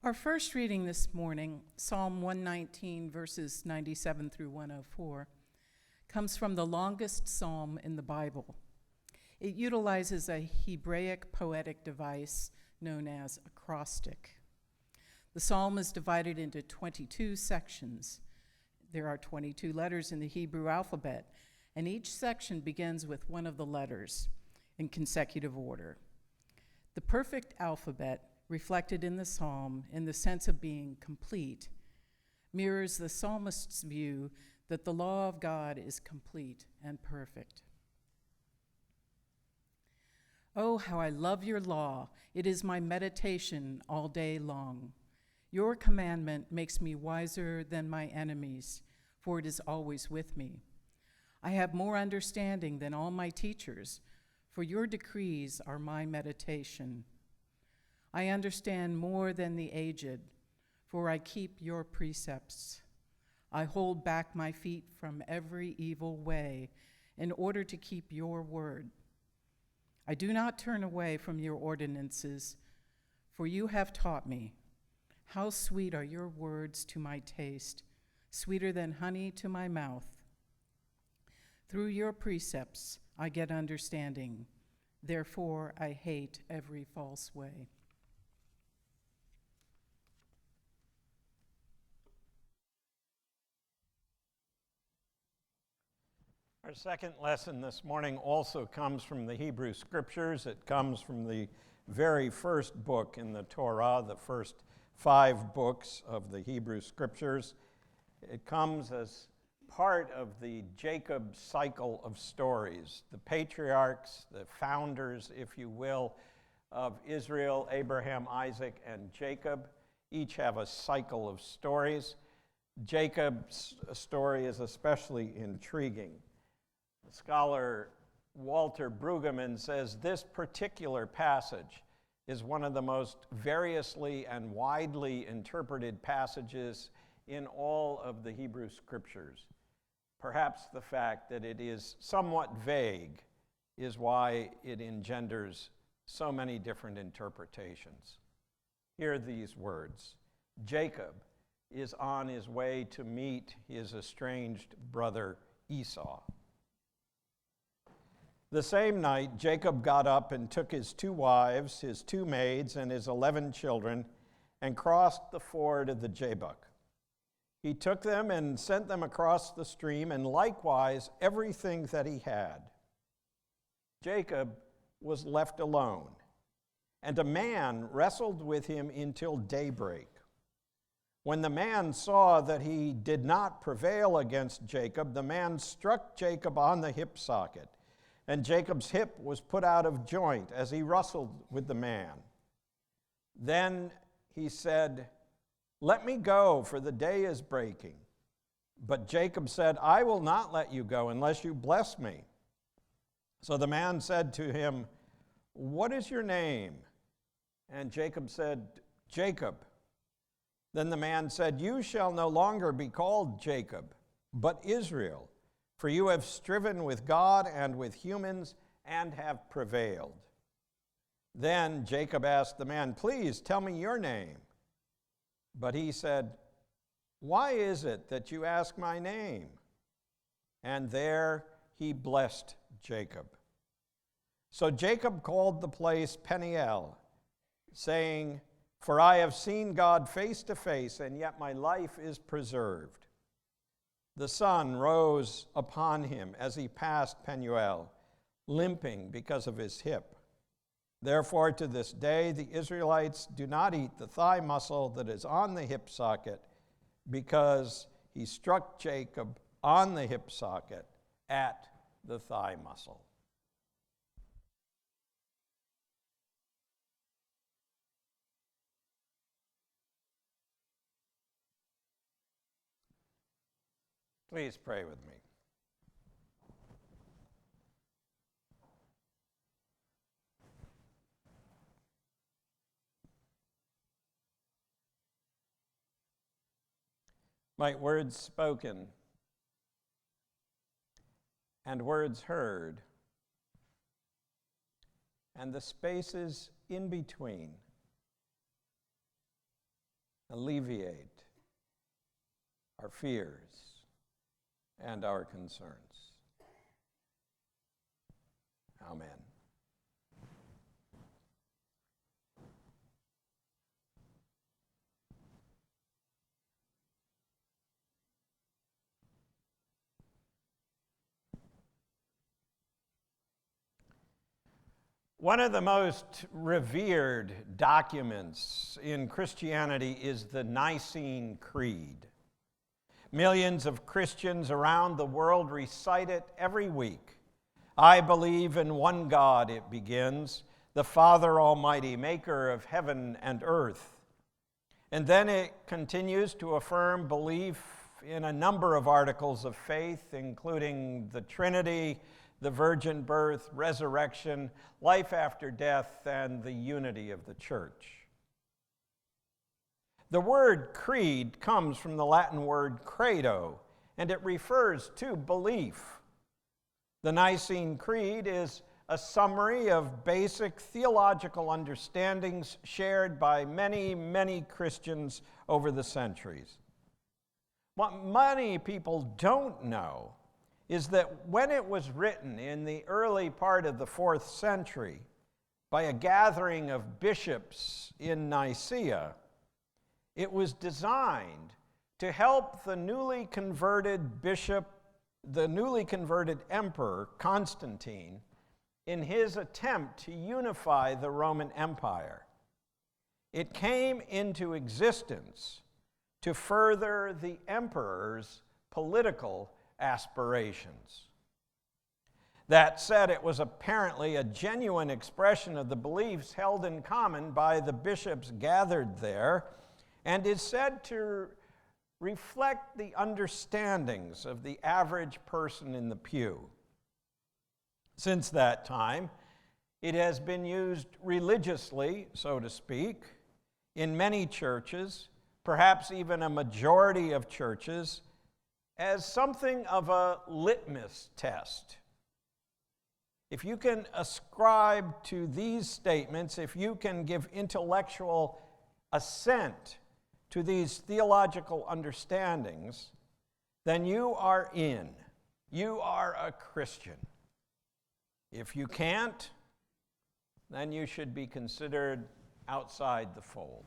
Our first reading this morning, Psalm 119, verses 97 through 104, comes from the longest psalm in the Bible. It utilizes a Hebraic poetic device known as acrostic. The psalm is divided into 22 sections. There are 22 letters in the Hebrew alphabet, and each section begins with one of the letters in consecutive order. The perfect alphabet, reflected in the psalm in the sense of being complete, mirrors the psalmist's view that the law of God is complete and perfect. Oh, how I love your law. It is my meditation all day long. Your commandment makes me wiser than my enemies, for it is always with me. I have more understanding than all my teachers, for your decrees are my meditation. I understand more than the aged, for I keep your precepts. I hold back my feet from every evil way in order to keep your word. I do not turn away from your ordinances, for you have taught me. How sweet are your words to my taste, sweeter than honey to my mouth. Through your precepts I get understanding. Therefore I hate every false way. Our second lesson this morning also comes from the Hebrew Scriptures. It comes from the very first book in the Torah, the first 5 books of the Hebrew Scriptures. It comes as part of the Jacob cycle of stories. The patriarchs, the founders, if you will, of Israel, Abraham, Isaac, and Jacob, each have a cycle of stories. Jacob's story is especially intriguing. Scholar Walter Brueggemann says this particular passage is one of the most variously and widely interpreted passages in all of the Hebrew Scriptures. Perhaps the fact that it is somewhat vague is why it engenders so many different interpretations. Hear these words. Jacob is on his way to meet his estranged brother Esau. The same night, Jacob got up and took his 2 wives, his 2 maids, and his 11 children, and crossed the ford of the Jabbok. He took them and sent them across the stream, and likewise everything that he had. Jacob was left alone, and a man wrestled with him until daybreak. When the man saw that he did not prevail against Jacob, the man struck Jacob on the hip socket. And Jacob's hip was put out of joint as he wrestled with the man. Then he said, "Let me go, for the day is breaking." But Jacob said, "I will not let you go unless you bless me." So the man said to him, "What is your name?" And Jacob said, "Jacob." Then the man said, "You shall no longer be called Jacob, but Israel. For you have striven with God and with humans and have prevailed." Then Jacob asked the man, "Please tell me your name." But he said, "Why is it that you ask my name?" And there he blessed Jacob. So Jacob called the place Peniel, saying, "For I have seen God face to face, and yet my life is preserved." The sun rose upon him as he passed Penuel, limping because of his hip. Therefore, to this day, the Israelites do not eat the thigh muscle that is on the hip socket, because he struck Jacob on the hip socket at the thigh muscle. Please pray with me. Might words spoken and words heard and the spaces in between alleviate our fears and our concerns. Amen. One of the most revered documents in Christianity is the Nicene Creed. Millions of Christians around the world recite it every week. I believe in one God, it begins, the Father Almighty, maker of heaven and earth. And then it continues to affirm belief in a number of articles of faith, including the Trinity, the virgin birth, resurrection, life after death, and the unity of the church. The word creed comes from the Latin word credo, and it refers to belief. The Nicene Creed is a summary of basic theological understandings shared by many, many Christians over the centuries. What many people don't know is that when it was written in the early part of the 4th century by a gathering of bishops in Nicaea, it was designed to help the newly converted emperor, Constantine, in his attempt to unify the Roman Empire. It came into existence to further the emperor's political aspirations. That said, it was apparently a genuine expression of the beliefs held in common by the bishops gathered there, and is said to reflect the understandings of the average person in the pew. Since that time, it has been used religiously, so to speak, in many churches, perhaps even a majority of churches, as something of a litmus test. If you can ascribe to these statements, if you can give intellectual assent to these theological understandings, then you are in. You are a Christian. If you can't, then you should be considered outside the fold.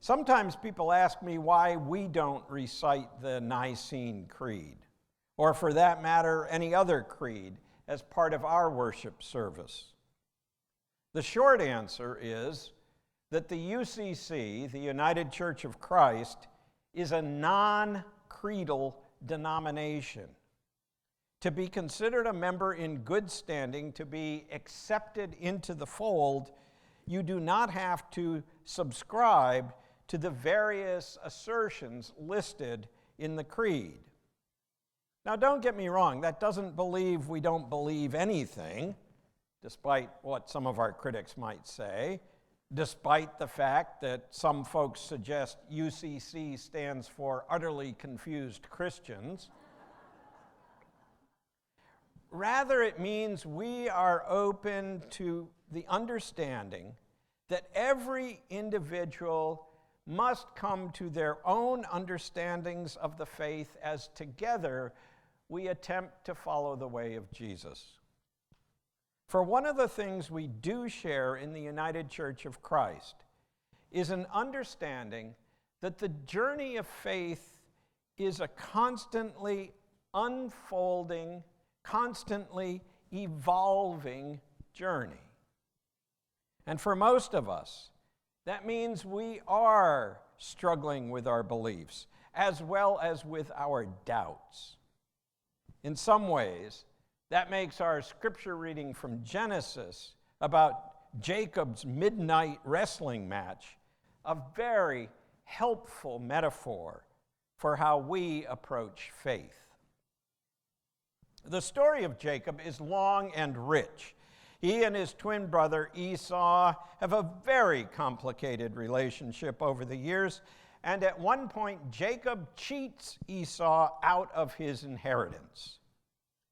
Sometimes people ask me why we don't recite the Nicene Creed, or for that matter, any other creed, as part of our worship service. The short answer is that the UCC, the United Church of Christ, is a non-creedal denomination. To be considered a member in good standing, to be accepted into the fold, you do not have to subscribe to the various assertions listed in the creed. Now, don't get me wrong, that doesn't believe we don't believe anything, despite what some of our critics might say, despite the fact that some folks suggest UCC stands for utterly confused Christians. Rather, it means we are open to the understanding that every individual must come to their own understandings of the faith as together we attempt to follow the way of Jesus. For one of the things we do share in the United Church of Christ is an understanding that the journey of faith is a constantly unfolding, constantly evolving journey. And for most of us, that means we are struggling with our beliefs as well as with our doubts. In some ways, that makes our scripture reading from Genesis about Jacob's midnight wrestling match a very helpful metaphor for how we approach faith. The story of Jacob is long and rich. He and his twin brother Esau have a very complicated relationship over the years, and at one point Jacob cheats Esau out of his inheritance.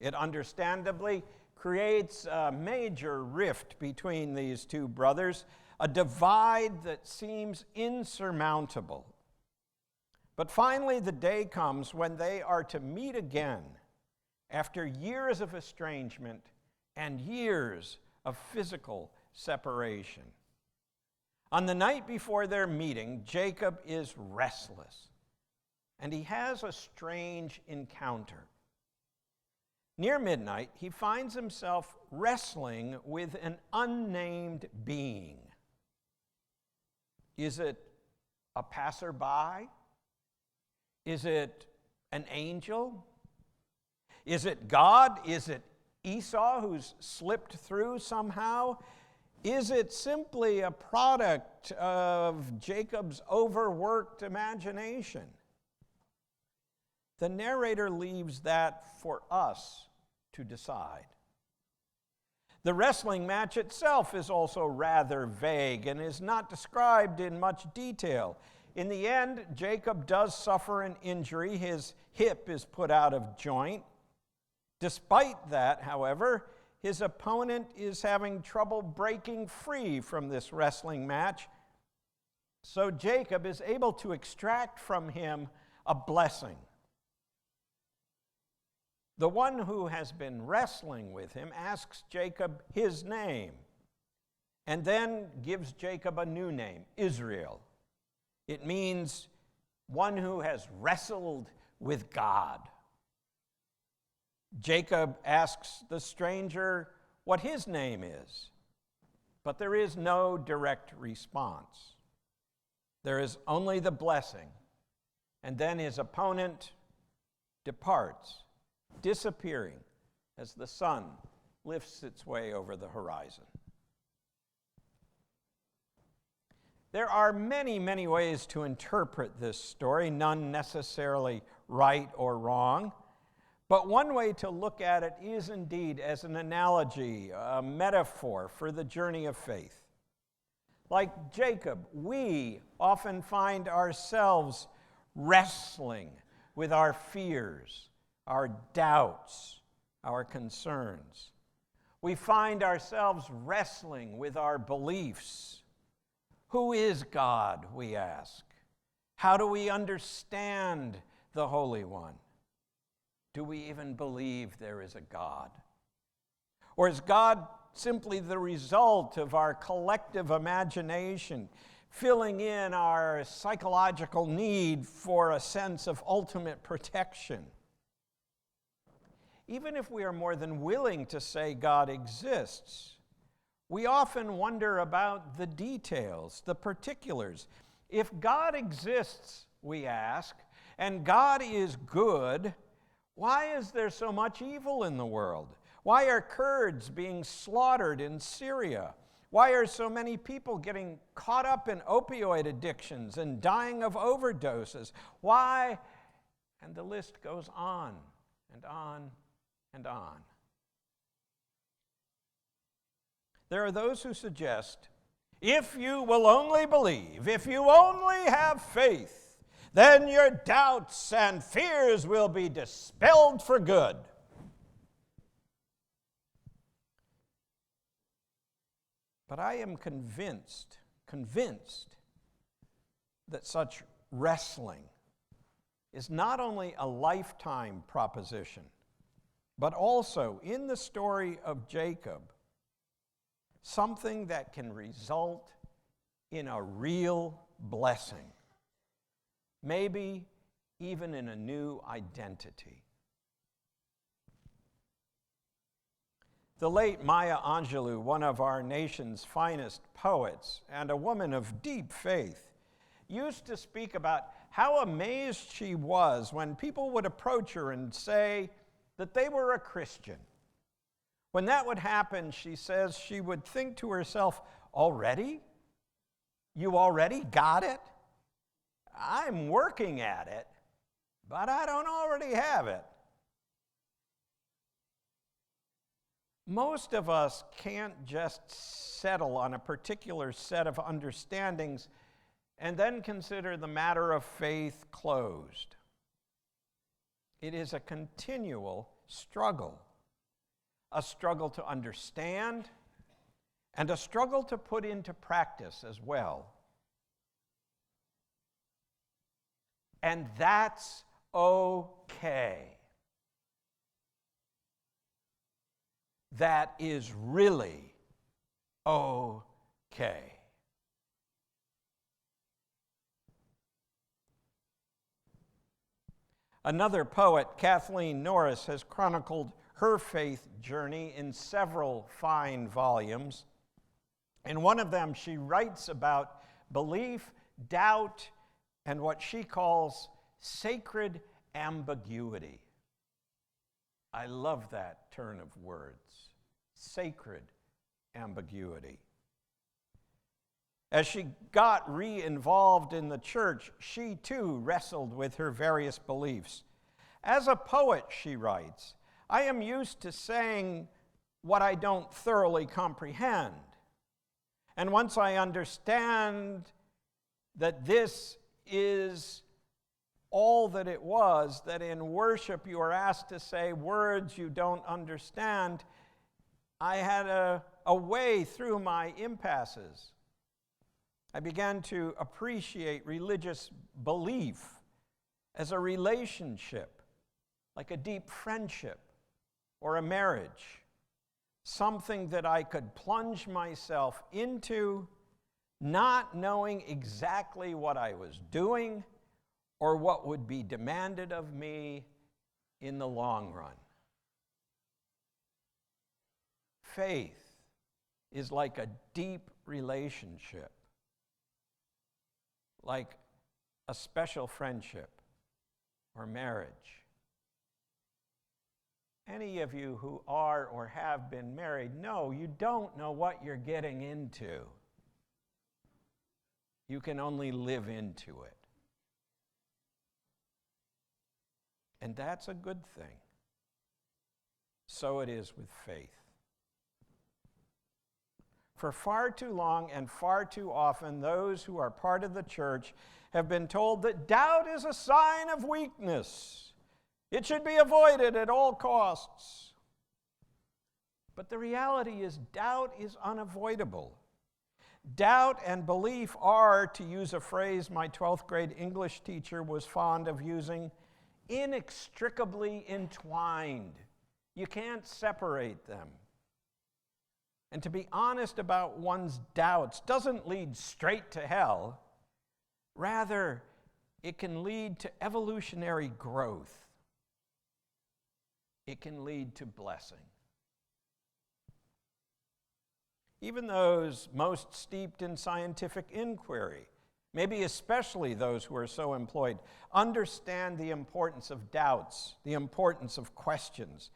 It understandably creates a major rift between these two brothers, a divide that seems insurmountable. But finally, the day comes when they are to meet again after years of estrangement and years of physical separation. On the night before their meeting, Jacob is restless, and he has a strange encounter. Near midnight, he finds himself wrestling with an unnamed being. Is it a passerby? Is it an angel? Is it God? Is it Esau who's slipped through somehow? Is it simply a product of Jacob's overworked imagination? The narrator leaves that for us to decide. The wrestling match itself is also rather vague and is not described in much detail. In the end, Jacob does suffer an injury. His hip is put out of joint. Despite that, however, his opponent is having trouble breaking free from this wrestling match. So Jacob is able to extract from him a blessing. The one who has been wrestling with him asks Jacob his name, and then gives Jacob a new name, Israel. It means one who has wrestled with God. Jacob asks the stranger what his name is, but there is no direct response. There is only the blessing, and then his opponent departs, disappearing as the sun lifts its way over the horizon. There are many, many ways to interpret this story, none necessarily right or wrong. But one way to look at it is indeed as an analogy, a metaphor for the journey of faith. Like Jacob, we often find ourselves wrestling with our fears, our doubts, our concerns. We find ourselves wrestling with our beliefs. Who is God, we ask? How do we understand the Holy One? Do we even believe there is a God? Or is God simply the result of our collective imagination, filling in our psychological need for a sense of ultimate protection? Even if we are more than willing to say God exists, we often wonder about the details, the particulars. If God exists, we ask, and God is good, why is there so much evil in the world? Why are Kurds being slaughtered in Syria? Why are so many people getting caught up in opioid addictions and dying of overdoses? Why? And the list goes on and on and on. There are those who suggest, if you will only believe, if you only have faith, then your doubts and fears will be dispelled for good. But I am convinced that such wrestling is not only a lifetime proposition, but also, in the story of Jacob, something that can result in a real blessing, maybe even in a new identity. The late Maya Angelou, one of our nation's finest poets and a woman of deep faith, used to speak about how amazed she was when people would approach her and say that they were a Christian. When that would happen, she says, she would think to herself, already? You already got it? I'm working at it, but I don't already have it. Most of us can't just settle on a particular set of understandings and then consider the matter of faith closed. It is a continual struggle. A struggle to understand and a struggle to put into practice as well. And that's okay. That is really okay. Another poet, Kathleen Norris, has chronicled her faith journey in several fine volumes. In one of them, she writes about belief, doubt, and what she calls sacred ambiguity. I love that turn of words, sacred ambiguity. As she got re-involved in the church, she too wrestled with her various beliefs. As a poet, she writes, I am used to saying what I don't thoroughly comprehend. And once I understand that this is all that it was, that in worship you are asked to say words you don't understand, I had a way through my impasses. I began to appreciate religious belief as a relationship, like a deep friendship or a marriage, something that I could plunge myself into, not knowing exactly what I was doing or what would be demanded of me in the long run. Faith is like a deep relationship, like a special friendship or marriage. Any of you who are or have been married know you don't know what you're getting into. You can only live into it. And that's a good thing. So it is with faith. For far too long and far too often, those who are part of the church have been told that doubt is a sign of weakness. It should be avoided at all costs. But the reality is, doubt is unavoidable. Doubt and belief are, to use a phrase my 12th grade English teacher was fond of using, inextricably entwined. You can't separate them. And to be honest about one's doubts doesn't lead straight to hell. Rather, it can lead to evolutionary growth. It can lead to blessing. Even those most steeped in scientific inquiry, maybe especially those who are so employed, understand the importance of doubts, the importance of questions.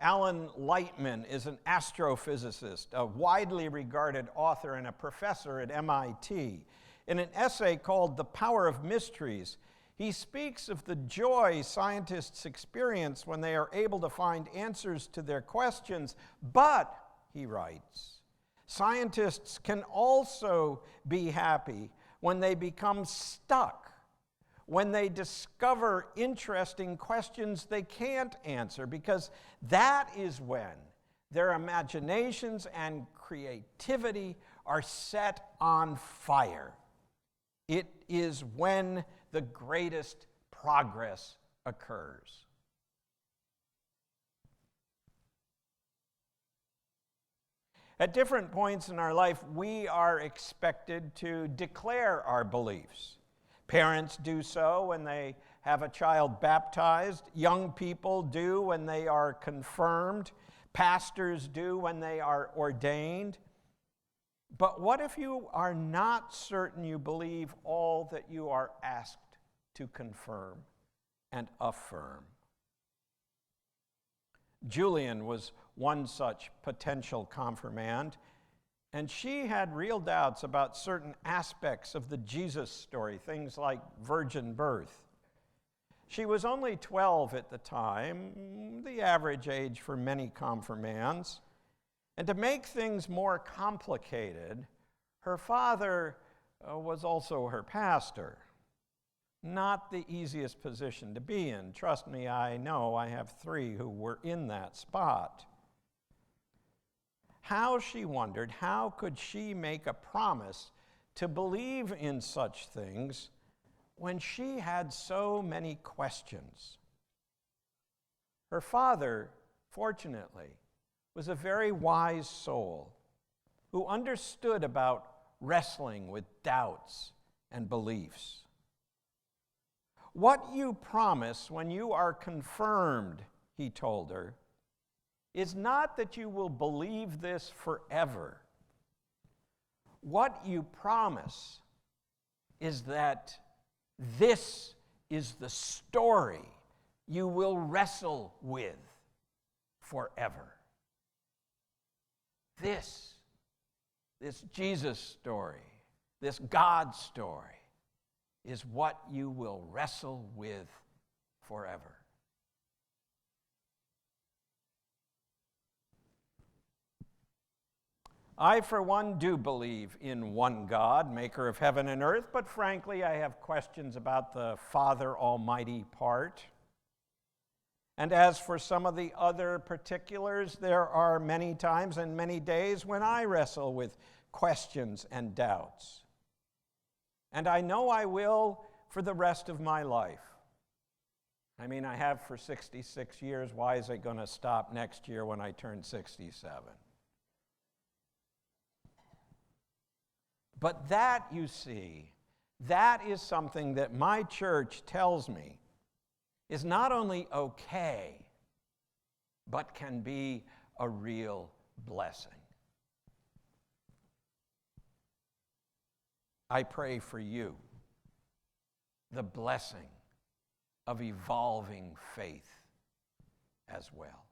Alan Lightman is an astrophysicist, a widely regarded author and a professor at MIT. In an essay called The Power of Mysteries, he speaks of the joy scientists experience when they are able to find answers to their questions. But, he writes, scientists can also be happy when they become stuck, when they discover interesting questions they can't answer, because that is when their imaginations and creativity are set on fire. It is when the greatest progress occurs. At different points in our life, we are expected to declare our beliefs. Parents do so when they have a child baptized. Young people do when they are confirmed. Pastors do when they are ordained. But what if you are not certain you believe all that you are asked to confirm and affirm? Julian was one such potential confirmand, and she had real doubts about certain aspects of the Jesus story, things like virgin birth. She was only 12 at the time, the average age for many confirmands. And to make things more complicated, her father was also her pastor. Not the easiest position to be in. Trust me, I know I have 3 who were in that spot. how she wondered, how could she make a promise to believe in such things when she had so many questions? Her father, fortunately, was a very wise soul who understood about wrestling with doubts and beliefs. What you promise when you are confirmed, he told her, is not that you will believe this forever. What you promise is that this is the story you will wrestle with forever. This Jesus story, this God story, is what you will wrestle with forever. I, for one, do believe in one God, maker of heaven and earth, but frankly, I have questions about the Father Almighty part. And as for some of the other particulars, there are many times and many days when I wrestle with questions and doubts. And I know I will for the rest of my life. I mean, I have for 66 years. Why is it going to stop next year when I turn 67? But that, you see, that is something that my church tells me is not only okay, but can be a real blessing. I pray for you the blessing of evolving faith as well.